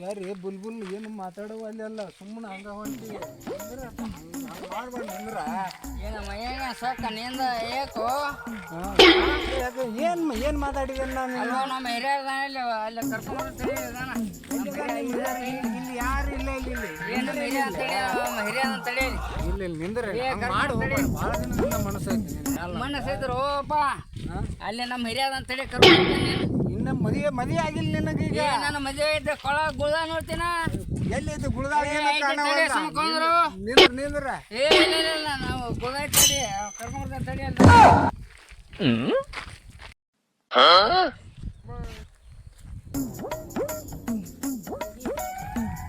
ಯಾರೇ ಬುಲ್ಬುಲ್ ಏನು ಮಾತಾಡುವ ಅಲ್ಲ ಸುಮ್ಮನೆ ಹಂಗ ಹೊಂಟಿ ಮಾಡ್ಬಾರ್ದು ಅಂದ್ರ ಏನು ಮೈಯಾಗ ಸಾಕ ನಿಂದ ಏಕೋ ಏನು ಮಾತಾಡಿದೆ ನಾನು ನಮ್ಮ ಹಿರಿಯರ್ ಅಲ್ಲಿ ಕರ್ಕೊಂಡ್ಬರ್ತೀವಿ ಇಲ್ಲಿ ಯಾರು ಇಲ್ಲ ಇಲ್ಲಿ ಏನು ಹಿರಿಯ ಅಂತೇಳಿ ಇಲ್ಲ ಇಲ್ಲಿ ನಿಂದ್ರೆ ಮಾಡು ಭಾಳ ದಿನದಿಂದ ಮನಸ್ಸಿದ್ರು ಓಪ ಅಲ್ಲಿ ನಮ್ಮ ಹಿರಿಯದ ಅಂತೇಳಿ ಕರ್ಕೊಂಡ್ಬರ್ತೀನಿ ಇನ್ನ ಮದುವೆ ಆಗಿಲ್ಲ ನಿನಗೀಗ ನನ್ನ ಮದುವೆ ಐತೆ ಕೊಳ ಗುಳ್ದ ನೋಡ್ತೀನ ಎಲ್ಲಿದ್ದು ಗುಳ್ದ ನಿಂದ್ರ ಇಲ್ಲ ನಾವು ಗುಳ್ದ ತಡಿ ಕರ್ಕೊಂಡ್ಬರ್ತೀನಿ ತಡಿ ಅಂತ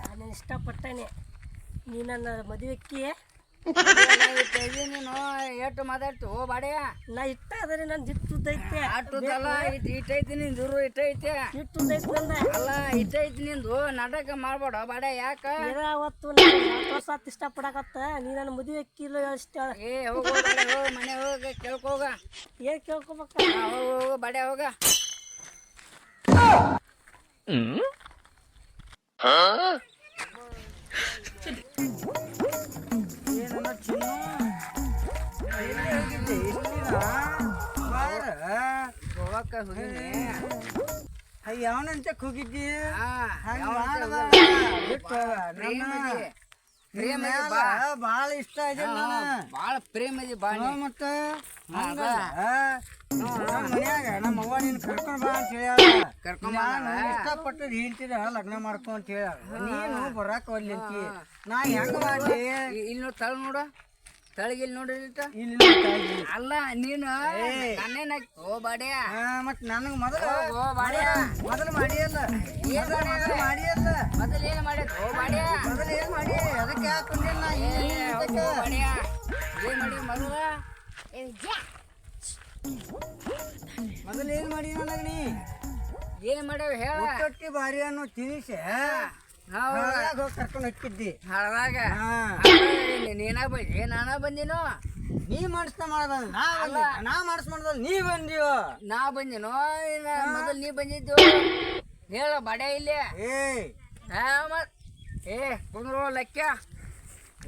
ನಾನು ಇಷ್ಟಪಟ್ಟೇನೆ ನೀ ನನ್ನ ಮದುವೆಕ್ಕಿ ನೀನು ಎಷ್ಟು ಮಾತಾಡ್ತು ಓ ಬಾಡ್ಯ ನಾ ಇಟ್ಟ ಅದರಿ ನಾನು ಜಿತ್ತೈತೆ ಅಟ್ಟುದಲ್ಲ ಇಟ್ಟೈತಿ ನಿಂದು ದೂರು ಇಟ್ಟೈತೆ ಇಟ್ಟೈತಿ ನಂದ ಅಲ್ಲ ಇಟ್ಟೈತಿ ನಿಂದು ನಾಟಕ ಮಾಡ್ಬೇಡ ಬಾಡ್ಯ ಯಾಕ ಅವತ್ತು ನಾನು ವರ್ಷ ಇಷ್ಟಪಡಕತ್ತ ನೀ ನನ್ನ ಮದುವೆಕ್ಕಿಲ್ಲ ಅಷ್ಟ ಏ ಹೋಗೋ ಮನೆ ಹೋಗ ಕೇಳ್ಕೋಗ ಏನ್ ಕೇಳ್ಕೊಬೇಕ ಹೋಗ ಬಾಡ್ಯ ಹೋಗ ಯಾವನಂತ ಹೋಗಿದ್ದಿ ಬಾಳ ಇಷ್ಟ ಇದೆ ಬಾಳ ಪ್ರೇಮ ಇದೆ ಬಾ ಮತ್ತ ಮನ್ಯಾಗ ನಮ್ಮ ಅವ್ವ ನೀನ್ ಕರ್ಕೊಂಡ್ ಬಾ ಅಂತ ಹೇಳ್ಯಾಳ ಇಷ್ಟಪಟ್ಟದ್ ಹೇಳ್ತಿದ ಲಗ್ನ ಮಾಡ್ಕೊ ಅಂತ ಹೇಳ ನೀನು ಬರಾಕ ಒಲ್ಲೆಂತಿ ನಾ ಹೆಂಗ ಮಾಡ್ಲಿ ಇಲ್ಲಿ ನೋಡಿ ತಳ ನೋಡ ತಳಗಿಲ್ ನೋಡ್ರಿ ಅಲ್ಲ ನೀನು ಓ ಬಾಡ್ಯ ಮತ್ ನನಗ ಮೊದಲು ಓ ಬಾಡ್ಯ ಮೊದಲು ಮಾಡಿಯಲ್ಲ ಮಾಡಿಯಲ್ಲ ಮೊದಲು ಏನು ಮಾಡಿ ಓ ಬಾಡ್ಯ ಮೊದಲು ಏನ್ ಮಾಡಿ ಅದಕ್ಕೆ ಹಾಕೊಂಡಿಲ್ಲ ಬಾಡ್ಯ ಏನ್ ಮಾಡಿ ಮೊದಲು ಏನ್ ಮಾಡಿ ನನಗ ನೀ ಏನ್ ಮಾಡ್ಯಾವ ಹೇಳ ಒಟ್ಟೊಟ್ಟಿ ಬಾರಿ ಅನ್ನೋ ತಿನಿಸೆ ಕರ್ಕೊಂಡು ಹೋಗಿದ್ದಿ ಹಳದಾಗ ನೀನ ಬಂದಿ ನಾನ ಬಂದಿನೋ ನೀ ಮಾಡಿಸ್ತಾ ಮಾಡೋದ ನಾ ಮಾಡಿಸ್ ಮಾಡೋದಲ್ಲ ನೀ ಬಂದಿವ ನಾ ಬಂದಿನೋ ಮೊದಲು ನೀ ಬಂದಿದ್ದು ಹೇಳ ಬಾಡ್ಯ ಇಲ್ಲೇ ಏ ಕುಂದ್ರು ಲೆಕ್ಕ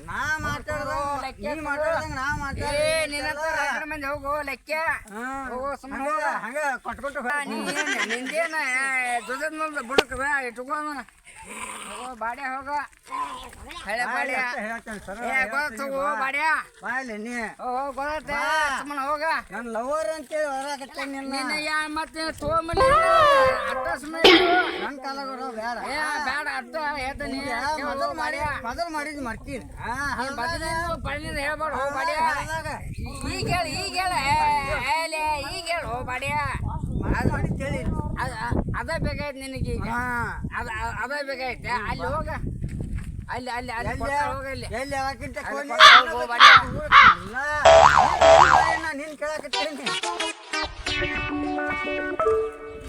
ನಾ ಮಾತಾಡ್ದಂಗ ನಾ ಮಾತಾಡ ಮಂದಿ ಹೋಗೋ ಲೆಕ್ಕ ಹೋಗೋ ಸುಮ್ಮನೆ ಹಂಗ ಕೊಟ್ಕೊಟ್ಟು ನಿಂದೇನ ದುಡ್ಡ ಬುಡಕದ ಇಟ್ಕೊಂಡ ಬಾಡ್ಯ ಹೋಗ ಹಳೆ ಬಾಡ್ಯ ಹೋಗೋ ಬಾಡ್ಯ ಬಾಯ್ಲಿ ನೀ ಗೊತ್ತ ಸುಮ್ಮನೆ ಹೋಗ ನನ್ನ ಲವರ್ ಅಂತೇಳಿ ಹೊರಗತ್ತೆ ನಿನ್ನ ಮತ್ತೆ ತಗೊಂಬಲ್ಲಿ ಅಟ್ಟ ಸುಮ್ಮನೆ ನನ್ನ ಕಾಲಾಗ ಬೇಡ ಬೇಡ ಅಟ್ಟ ಹೇಳ್ತಾನೆ ಮೊದಲು ಮಾಡಿದ್ ಮರ್ತೀನಿ ಪಳ್ಳಿಂದ ಹೇಳ್ಬೇಡ ಹೋ ಬಾಡ್ಯ ಈಗ ಹೇಳ ಹೋ ಬಾಡ್ಯ ಅದ ಬೇಕಾಯ್ತು ನಿನಗೆ ಈಗ ಅದ ಬೇಕಾಯ್ತೆ ಅಲ್ಲಿ ಹೋಗ ಅಲ್ಲಿ ಅಲ್ಲಿ ಅಲ್ಲಿ ಹೋಗ ಇಲ್ಲಿ ಎಲ್ಲಿ ಯಾವಕ್ಕಿಂತ ನಿನ್ ಕೇಳಕತ್ತೇನಿ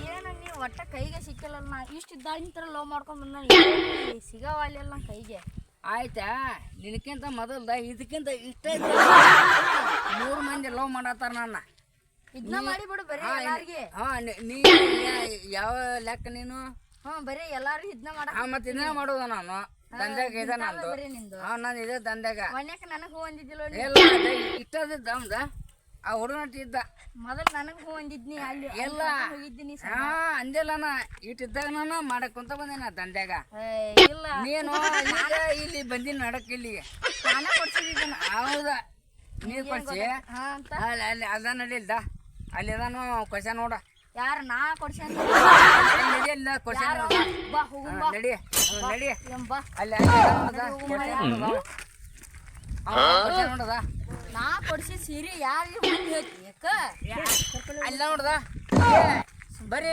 ಏನ ನೀವು ಒಟ್ಟ ಕೈಗೆ ಸಿಕ್ಕಲ್ಲ ನಾ ಇಷ್ಟು ಇದ್ದಾಗಿನ ಲವ್ ಮಾಡ್ಕೊಂಡ್ ಬಂದ ಸಿಗವಲ್ಲ ಕೈಗೆ ಆಯ್ತಾ ನಿನಕ್ಕಿಂತ ಮೊದಲ್ದ ಇದಕ್ಕಿಂತ ಇಷ್ಟ 3 ಮಂದಿ ಲವ್ ಮಾಡತ್ತಾರ ನನ್ನ ಇದನ್ನ ಮಾಡಿ ಬಿಡು ಬರೀ ಎಲ್ಲಾರಿಗೆ ನೀ ಯಾವ ಲೆಕ್ಕ ನೀನು ಬರೀ ಎಲ್ಲಾರು ಇದನ್ನ ಮಾಡ ಮತ್ತೆ ಇದನ್ನ ಮಾಡೋದ ನಾನು ದಂಧೆಗ ಇದೆ ನಂದು ನಾನು ಇದೆ ದಂಧೆಗ ಮನ್ಯಾಕ ನನಗ್ ಹೂ ಅಂದಿದ್ದಿಲ್ಲ ಎಲ್ಲ ಇಟ್ಟದ ಆ ಹುಡುಗನಟ್ ಇದ್ದ ಮೊದಲು ನನಗ್ ಹೂ ಅಂದಿದ್ನಿ ಅಲ್ಲಿ ಎಲ್ಲ ಹೋಗಿದ್ದೀನಿ ಅಂದಿಲ್ಲ ನಾ ಇಟ್ಟಿದ್ದಾಗ ನಾನು ಮಾಡಕ್ ಕುಂತ ಬಂದೇನ ದಂಧೆಗ ಇಲ್ಲ ನೀನು ಈಗ ಇಲ್ಲಿ ಬಂದಿನ ನಡಕ್ ಇಲ್ಲಿಗೆ ನಾನೇ ಕೊಡ್ಸಿದ್ದೀನಿ ಹೌದಾ ನೀರ್ ಕೊಡ್ಸಿ ಅಲ್ಲಿ ಅಲ್ಲಿ ಅದ ನಡಿಲ್ದ ಅಲ್ಲಿ ಅದಾನು ಕೊಡ್ಸ ನೋಡ ಯಾರು ನಾ ಕೊಡ್ಸಿ ನಡಿ ಕೊಡ್ಸ ಬಾ ಹೋಗು ನಡಿ ನಡಿ ಬಾ ಅಲ್ಲಿ ನೋಡದ ನಾ ಕೊಡ್ಸಿ ಸೀರೆ ಯಾರು ಅಲ್ಲ ನೋಡ್ದ ಬರ್ರಿ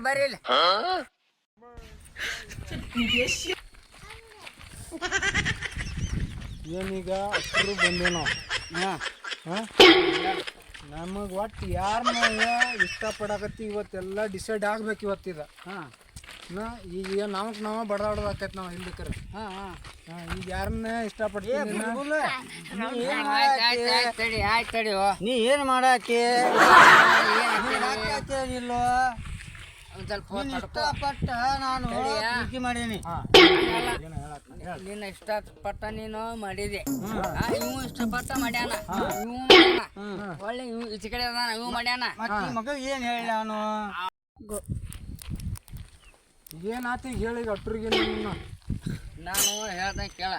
ಬರ್ರಿ ಇಲ್ಲಿ ಏನೀಗ ಅಷ್ಟರು ಬಂದೇನೋ ನಮಗೆ ಒಟ್ಟು ಯಾರನ್ನ ಇಷ್ಟಪಡಕತ್ತಿ ಇವತ್ತೆಲ್ಲ ಡಿಸೈಡ್ ಆಗ್ಬೇಕು ಇವತ್ತಿದ ಈಗ ನಾವ ಬಡದಾಡೋದು ಆಕೈತಿ ನಾವು ಹಿಂದಕ್ಕರ ಈಗ ಯಾರನ್ನ ಇಷ್ಟಪಡ್ತೀನಿ ಆಯ್ತು ತಡಿ ನೀ ಏನ್ ಮಾಡಾಕಿ ಇಲ್ಲೋ ಒಂದ್ ಸ್ವಲ್ಪ ಇಷ್ಟಪಟ್ಟ ನಾನು ಪ್ರೀತಿ ಮಾಡೀನಿ. ನಿನ್ನ ಇಷ್ಟಪಟ್ಟ ನೀನು ಮಾಡಿದೆ, ಇವು ಇಷ್ಟಪಟ್ಟ ಮಾಡ್ಯಾನ, ಇವು ಒಳ್ಳೆ ಈಚೆ ಕಡೆ ಅದಾನ, ಇವು ಮಾಡ್ಯಾನ. ಮತ್ತೆ ಈ ಮಗ ಏನ್ ಹೇಳಿ ನಾನು ಏನಾತ ಈಗ ಹೇಳಿ ಅಟ್ರಿಗೆ ನಾನು ಹೇಳ್ದಂಗೆ ಕೇಳ.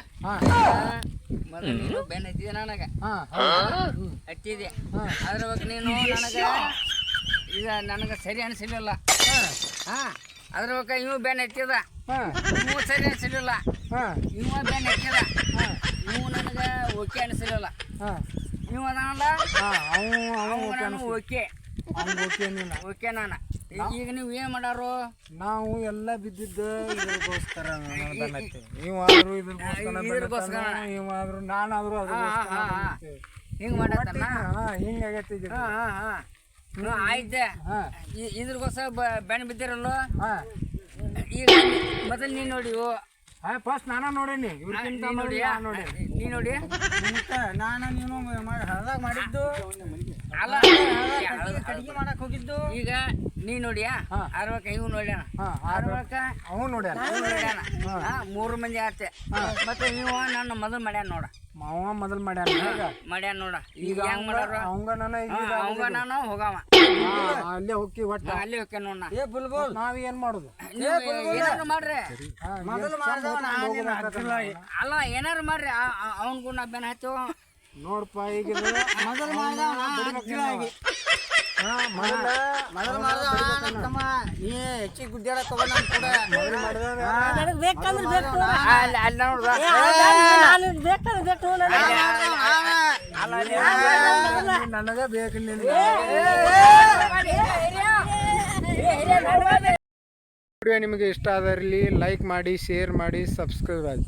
ಮೊದಲು ನೀನು ಬೆನ್ನ ಹತ್ತಿದೆ ನನಗೆ, ಹತ್ತಿದೆ. ಅದ್ರ ಬಗ್ಗೆ ನೀನು ನನಗೆ ಈಗ ನನಗೆ ಸರಿ ಅನಿಸಲಿಲ್ಲ. ಅದ್ರ ಬಗ್ಗೆ ಇವು ಬೆನ್ನ ಹತ್ತಿದ, ಇವು ಸರಿ ಅನಿಸಲಿಲ್ಲ. ಇವ ಬೆನ್ನ ಹತ್ತಿದ, ಇವು ನನಗೆ ಓಕೆ ಅನಿಸಲಿಲ್ಲ. ಇವ ಅದಾನಲ್ಲ ಓಕೆ ಓಕೆ ನಾನು. ಈಗ ನೀವು ಏನ್ ಮಾಡಾರು? ನಾವು ಎಲ್ಲ ಬಿದ್ದಿದ್ದು ಇದ್ರಗೋಸ್ಕರ ನೀವಾದ್ರೂ ಇದ್ರಗೋಸ್ಕರ, ನೀವಾದ್ರೂ ನಾನಾದ್ರೂ ಹಿಂಗ್ ಮಾಡತ್ತಲ್ಲ, ಹಿಂಗಾಗೈತಿ. ಆಯ್ತೆ, ಇದ್ರಗೋಸ್ಕರ ಬೆಣ್ಣ ಬಿದ್ದಿರಲ್ಲ. ಈಗ ಮೊದಲು ನೀನ್ ನೋಡಿ, ಫಸ್ಟ್ ನಾನ ನೋಡೇನಿ, ಇವ್ರಿಗಿಂತ ನೋಡಿ ನೀ ನೋಡಿ. ನಾನು ನೀನು ಹಳದಾಗ ಮಾಡಿದ್ದು ಅಲ್ಲ, ಅಡಿಗೆ ಮಾಡಕ್ ಹೋಗಿದ್ದು. ಈಗ ನೀ ನೋಡಿಯಾ ಅರ್ವಕ್ಕ ಇವ್ ನೋಡ್ಯಾನ, ಅರ್ವಕ್ಕ ಅವ್ ನೋಡ್ಯಾನ, ಮೂರು ಮಂದಿ ಆತೆ. ಮತ್ತೆ ನೀವು ನನ್ನ ಮೊದಲು ಮಾಡ್ಯಾನ ನೋಡ, ಮಾವ ಮೊದಲ್ ಮಾಡ್ಯಾನ ನೋಡ. ಈಗ ಹೆಂಗ್ ಮಾಡಾರ? ಅವಂಗ ನಾನು ಹೋಗವ ಅಲ್ಲೇ ಹೋಗಿ ಒಟ್ಟ ಅಲ್ಲಿ ಹೋಗ್ಯ ನೋಡ. ಏ ಬುಲ್ಬುಲ್, ನಾವ್ ಏನ್ ಮಾಡುದು? ಏನಾರು ಮಾಡ್ರಿ, ಮೊದಲು ಅಲ್ಲ ಏನಾರು ಮಾಡ್ರಿ, ಅವನ್ಗೂ ನಾ ಬೆನ್ ಹಚ್ಚು ನೋಡ್ಪ. ಈಗ ಮೊದಲು ಮಾಡ್ದವ ನೀ ಹೆಚ್ಚಿಗೆ ಗುದ್ದಾಡಕ್ ಹೋಗ ನನ್ ಕೂಡ. ಅಲ್ಲಿ ನೋಡ್ದ ನನಗ ಬೇಕು. ವಿಡಿಯೋ ನಿಮಗೆ ಇಷ್ಟ ಆದಲ್ಲಿ ಲೈಕ್ ಮಾಡಿ, ಶೇರ್ ಮಾಡಿ, ಸಬ್ಸ್ಕ್ರೈಬ್ ಆಗಿ.